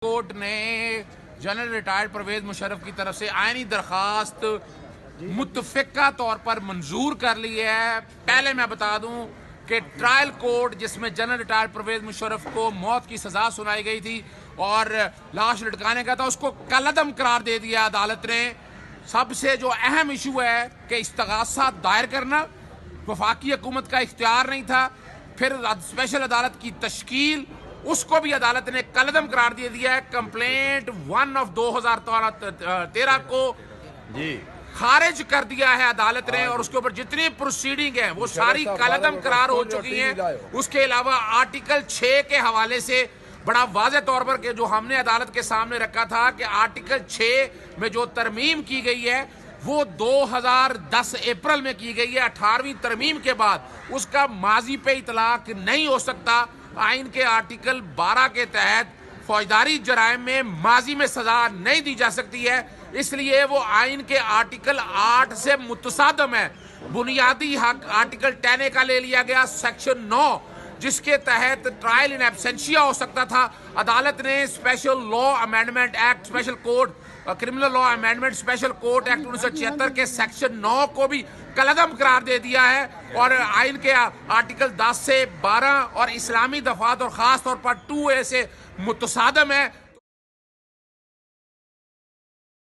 Court نے general retired Pervez Musharraf کی طرف سے آئینی درخواست متفقہ طور پر منظور کر لی ہے۔ پہلے میں بتا دوں کہ ٹرائل کورٹ جس میں جنرل ریٹائرڈ پرویز مشرف کو موت کی سزا سنائی گئی تھی اور لاش لٹکانے کا تھا، اس کو کالعدم قرار دے دیا عدالت نے۔ سب سے جو اہم ایشو ہے کہ استغاثہ دائر کرنا وفاقی حکومت کا اختیار نہیں تھا، پھر اسپیشل عدالت کی تشکیل اس کو بھی عدالت نے کالعدم قرار دے دیا ہے۔ کمپلینٹ 1/2013 کو خارج کر دیا ہے عدالت نے، اور اس کے اوپر جتنی پروسیڈنگ ہیں وہ ساری کالعدم قرار ہو چکی ہیں۔ اس کے علاوہ آرٹیکل 6 کے حوالے سے بڑا واضح طور پر کہ جو ہم نے عدالت کے سامنے رکھا تھا کہ آرٹیکل 6 میں جو ترمیم کی گئی ہے وہ 2010 اپریل میں کی گئی ہے۔ 18ویں ترمیم کے بعد اس کا ماضی پہ اطلاق نہیں ہو سکتا۔ آئین کے آرٹیکل 12 کے تحت فوجداری جرائم میں ماضی میں سزا نہیں دی جا سکتی ہے، اس لیے وہ آئین کے آرٹیکل 8 سے متصادم ہے۔ بنیادی حق آرٹیکل 10A کا لے لیا گیا، سیکشن 9 جس کے تحت ٹرائل ان ایبسینشیا ہو سکتا تھا۔ عدالت نے special law amendment act, special code criminal law amendment special code act 1976 کے سیکشن 9 کو بھی کالعدم قرار دے دیا ہے، اور آئین کے آرٹیکل 10 سے 12 اور اسلامی دفعات اور خاص طور پر 2A سے متصادم ہے۔